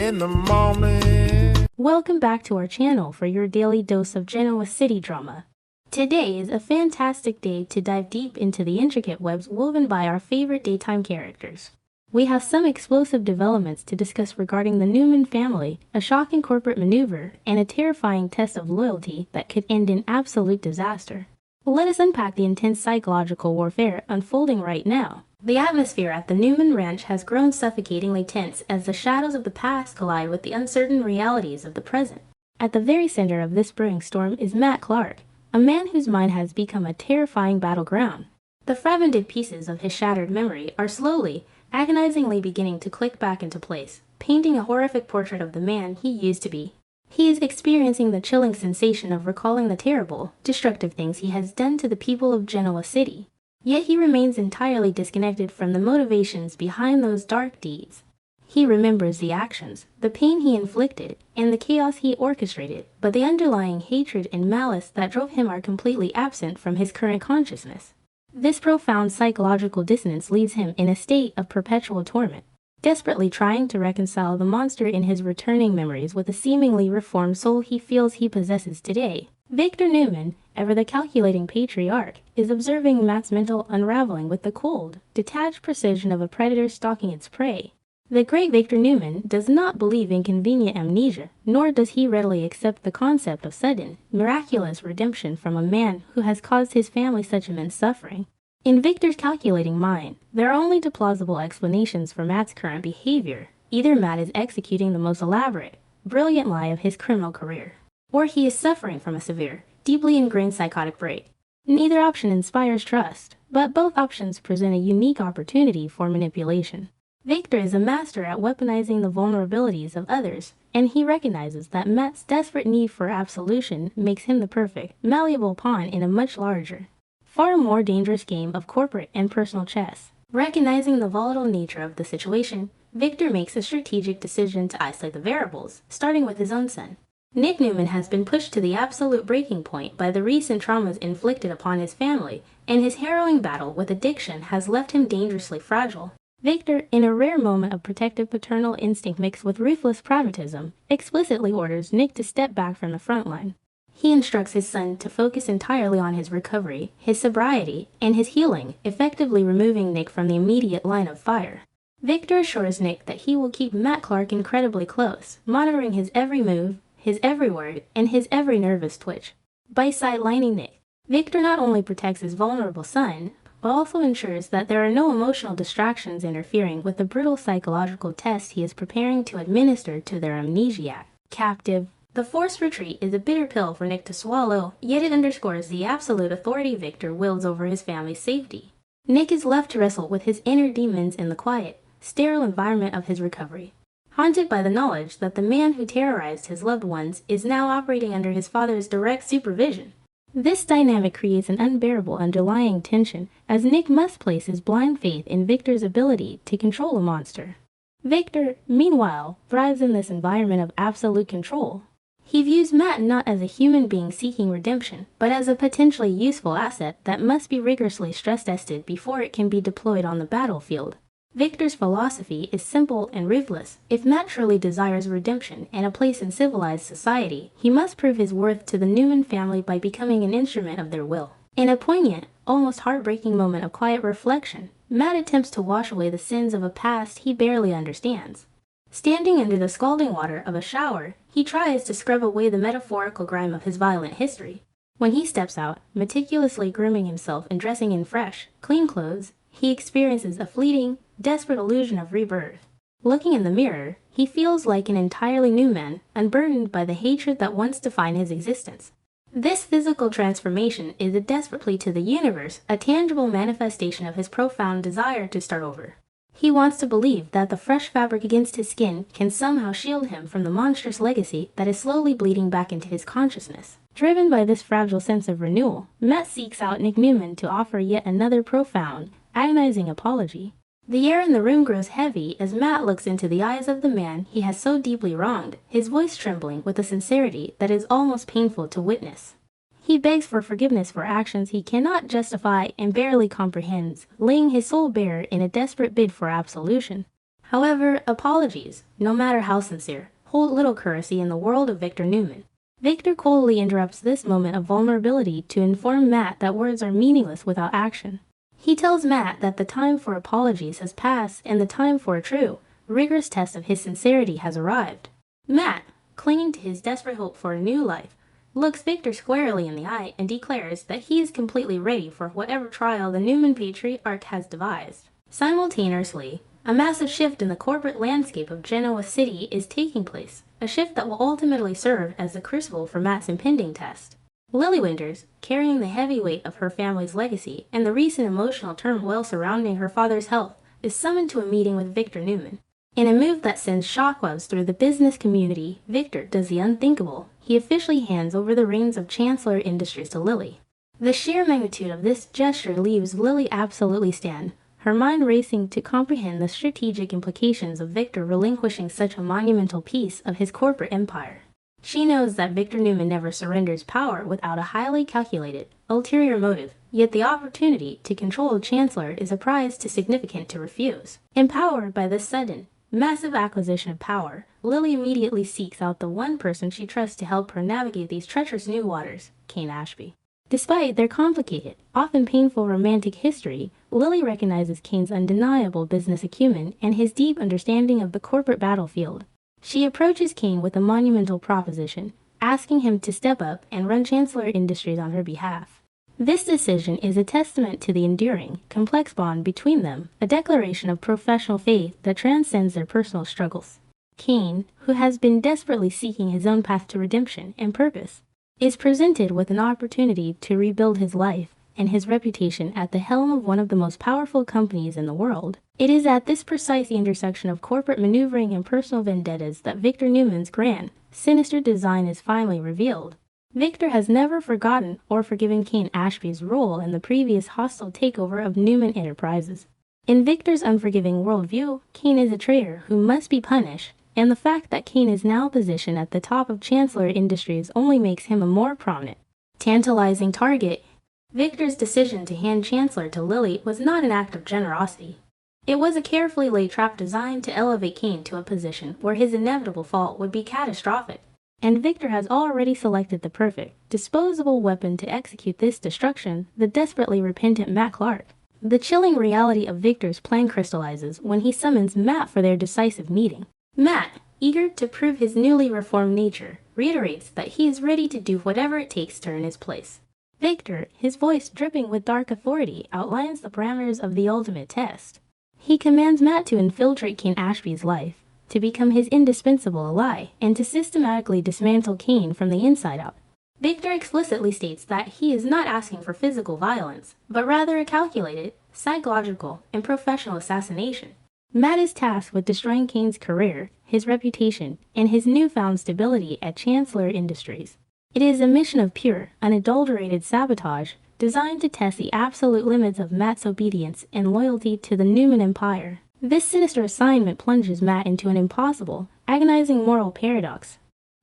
in the morning. Welcome back to our channel for your daily dose of Genoa City drama. Today is a fantastic day to dive deep into the intricate webs woven by our favorite daytime characters. We have some explosive developments to discuss regarding the Newman family, a shocking corporate maneuver, and a terrifying test of loyalty that could end in absolute disaster. Let us unpack the intense psychological warfare unfolding right now. The atmosphere at the Newman Ranch has grown suffocatingly tense as the shadows of the past collide with the uncertain realities of the present. At the very center of this brewing storm is Matt Clark, a man whose mind has become a terrifying battleground. The fragmented pieces of his shattered memory are slowly, agonizingly beginning to click back into place, painting a horrific portrait of the man he used to be. He is experiencing the chilling sensation of recalling the terrible, destructive things he has done to the people of Genoa City. Yet he remains entirely disconnected from the motivations behind those dark deeds. He remembers the actions, the pain he inflicted, and the chaos he orchestrated, but the underlying hatred and malice that drove him are completely absent from his current consciousness. This profound psychological dissonance leaves him in a state of perpetual torment, desperately trying to reconcile the monster in his returning memories with the seemingly reformed soul he feels he possesses today. Victor Newman, ever the calculating patriarch, is observing Matt's mental unraveling with the cold, detached precision of a predator stalking its prey. The great Victor Newman does not believe in convenient amnesia, nor does he readily accept the concept of sudden, miraculous redemption from a man who has caused his family such immense suffering. In Victor's calculating mind, there are only two plausible explanations for Matt's current behavior. Either Matt is executing the most elaborate, brilliant lie of his criminal career, or he is suffering from a severe, deeply ingrained psychotic break. Neither option inspires trust, but both options present a unique opportunity for manipulation. Victor is a master at weaponizing the vulnerabilities of others, and he recognizes that Matt's desperate need for absolution makes him the perfect, malleable pawn in a much larger, far more dangerous game of corporate and personal chess. Recognizing the volatile nature of the situation, Victor makes a strategic decision to isolate the variables, starting with his own son. Nick Newman has been pushed to the absolute breaking point by the recent traumas inflicted upon his family, and his harrowing battle with addiction has left him dangerously fragile. Victor, in a rare moment of protective paternal instinct mixed with ruthless pragmatism, explicitly orders Nick to step back from the front line. He instructs his son to focus entirely on his recovery, his sobriety, and his healing, effectively removing Nick from the immediate line of fire. Victor assures Nick that he will keep Matt Clark incredibly close, monitoring his every move, his every word, and his every nervous twitch. By sidelining Nick, Victor not only protects his vulnerable son, but also ensures that there are no emotional distractions interfering with the brutal psychological test he is preparing to administer to their amnesiac captive. The forced retreat is a bitter pill for Nick to swallow, yet it underscores the absolute authority Victor wields over his family's safety. Nick is left to wrestle with his inner demons in the quiet, sterile environment of his recovery, haunted by the knowledge that the man who terrorized his loved ones is now operating under his father's direct supervision. This dynamic creates an unbearable underlying tension, as Nick must place his blind faith in Victor's ability to control a monster. Victor, meanwhile, thrives in this environment of absolute control. He views Matt not as a human being seeking redemption, but as a potentially useful asset that must be rigorously stress-tested before it can be deployed on the battlefield. Victor's philosophy is simple and ruthless. If Matt truly desires redemption and a place in civilized society, he must prove his worth to the Newman family by becoming an instrument of their will. In a poignant, almost heartbreaking moment of quiet reflection, Matt attempts to wash away the sins of a past he barely understands. Standing under the scalding water of a shower, he tries to scrub away the metaphorical grime of his violent history. When he steps out, meticulously grooming himself and dressing in fresh, clean clothes, he experiences a fleeting, desperate illusion of rebirth. Looking in the mirror, he feels like an entirely new man, unburdened by the hatred that once defined his existence. This physical transformation is a desperate plea to the universe, a tangible manifestation of his profound desire to start over. He wants to believe that the fresh fabric against his skin can somehow shield him from the monstrous legacy that is slowly bleeding back into his consciousness. Driven by this fragile sense of renewal, Matt seeks out Nick Newman to offer yet another profound, agonizing apology. The air in the room grows heavy as Matt looks into the eyes of the man he has so deeply wronged, his voice trembling with a sincerity that is almost painful to witness. He begs for forgiveness for actions he cannot justify and barely comprehends, laying his soul bare in a desperate bid for absolution. However, apologies, no matter how sincere, hold little currency in the world of Victor Newman. Victor coldly interrupts this moment of vulnerability to inform Matt that words are meaningless without action. He tells Matt that the time for apologies has passed and the time for a true, rigorous test of his sincerity has arrived. Matt, clinging to his desperate hope for a new life, looks Victor squarely in the eye and declares that he is completely ready for whatever trial the Newman patriarch has devised. Simultaneously, a massive shift in the corporate landscape of Genoa City is taking place, a shift that will ultimately serve as the crucible for Matt's impending test. Lily Winters, carrying the heavy weight of her family's legacy and the recent emotional turmoil surrounding her father's health, is summoned to a meeting with Victor Newman. In a move that sends shockwaves through the business community, Victor does the unthinkable. He officially hands over the reins of Chancellor Industries to Lily. The sheer magnitude of this gesture leaves Lily absolutely stunned, her mind racing to comprehend the strategic implications of Victor relinquishing such a monumental piece of his corporate empire. She knows that Victor Newman never surrenders power without a highly calculated, ulterior motive, yet the opportunity to control a chancellor is a prize too significant to refuse. Empowered by this sudden, massive acquisition of power, Lily immediately seeks out the one person she trusts to help her navigate these treacherous new waters, Kane Ashby. Despite their complicated, often painful romantic history, Lily recognizes Kane's undeniable business acumen and his deep understanding of the corporate battlefield. She approaches Kane with a monumental proposition, asking him to step up and run Chancellor Industries on her behalf. This decision is a testament to the enduring, complex bond between them, a declaration of professional faith that transcends their personal struggles. Kane, who has been desperately seeking his own path to redemption and purpose, is presented with an opportunity to rebuild his life and his reputation at the helm of one of the most powerful companies in the world. It is at this precise intersection of corporate maneuvering and personal vendettas that Victor Newman's grand, sinister design is finally revealed. Victor has never forgotten or forgiven Kane Ashby's role in the previous hostile takeover of Newman Enterprises. In Victor's unforgiving worldview, Kane is a traitor who must be punished, and the fact that Kane is now positioned at the top of Chancellor Industries only makes him a more prominent, tantalizing target. Victor's decision to hand Chancellor to Lily was not an act of generosity. It was a carefully laid trap designed to elevate Kane to a position where his inevitable fall would be catastrophic. And Victor has already selected the perfect, disposable weapon to execute this destruction, the desperately repentant Matt Clark. The chilling reality of Victor's plan crystallizes when he summons Matt for their decisive meeting. Matt, eager to prove his newly reformed nature, reiterates that he is ready to do whatever it takes to earn his place. Victor, his voice dripping with dark authority, outlines the parameters of the ultimate test. He commands Matt to infiltrate Kane Ashby's life, to become his indispensable ally, and to systematically dismantle Kane from the inside out. Victor explicitly states that he is not asking for physical violence, but rather a calculated, psychological, and professional assassination. Matt is tasked with destroying Kane's career, his reputation, and his newfound stability at Chancellor Industries. It is a mission of pure, unadulterated sabotage, designed to test the absolute limits of Matt's obedience and loyalty to the Newman Empire. This sinister assignment plunges Matt into an impossible, agonizing moral paradox.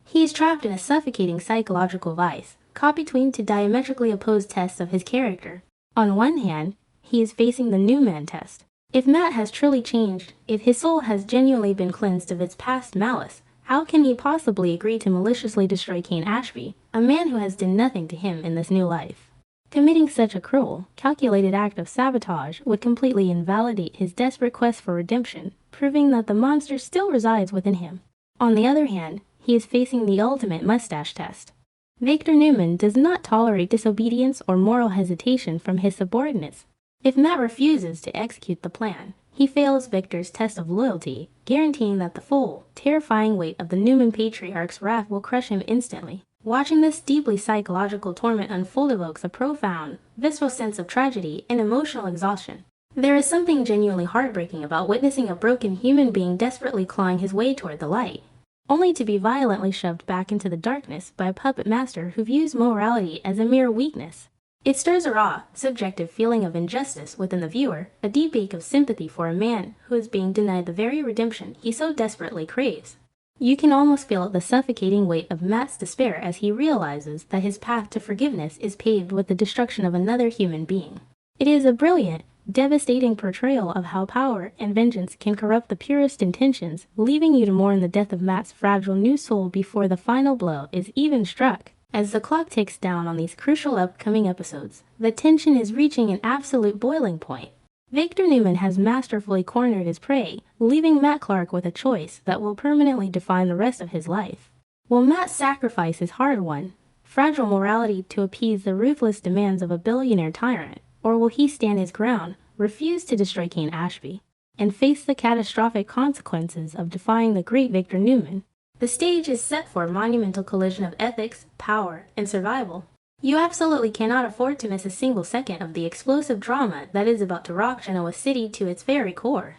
He is trapped in a suffocating psychological vice, caught between two diametrically opposed tests of his character. On one hand, he is facing the Newman test. If Matt has truly changed, if his soul has genuinely been cleansed of its past malice, how can he possibly agree to maliciously destroy Kane Ashby, a man who has done nothing to him in this new life? Committing such a cruel, calculated act of sabotage would completely invalidate his desperate quest for redemption, proving that the monster still resides within him. On the other hand, he is facing the ultimate mustache test. Victor Newman does not tolerate disobedience or moral hesitation from his subordinates. If Matt refuses to execute the plan, he fails Victor's test of loyalty, guaranteeing that the full, terrifying weight of the Newman patriarch's wrath will crush him instantly. Watching this deeply psychological torment unfold evokes a profound, visceral sense of tragedy and emotional exhaustion. There is something genuinely heartbreaking about witnessing a broken human being desperately clawing his way toward the light, only to be violently shoved back into the darkness by a puppet master who views morality as a mere weakness. It stirs a raw, subjective feeling of injustice within the viewer, a deep ache of sympathy for a man who is being denied the very redemption he so desperately craves. You can almost feel the suffocating weight of Matt's despair as he realizes that his path to forgiveness is paved with the destruction of another human being. It is a brilliant, devastating portrayal of how power and vengeance can corrupt the purest intentions, leaving you to mourn the death of Matt's fragile new soul before the final blow is even struck. As the clock ticks down on these crucial upcoming episodes, the tension is reaching an absolute boiling point. Victor Newman has masterfully cornered his prey, leaving Matt Clark with a choice that will permanently define the rest of his life. Will Matt sacrifice his hard-won, fragile morality to appease the ruthless demands of a billionaire tyrant, or will he stand his ground, refuse to destroy Kane Ashby, and face the catastrophic consequences of defying the great Victor Newman? The stage is set for a monumental collision of ethics, power, and survival. You absolutely cannot afford to miss a single second of the explosive drama that is about to rock Genoa City to its very core.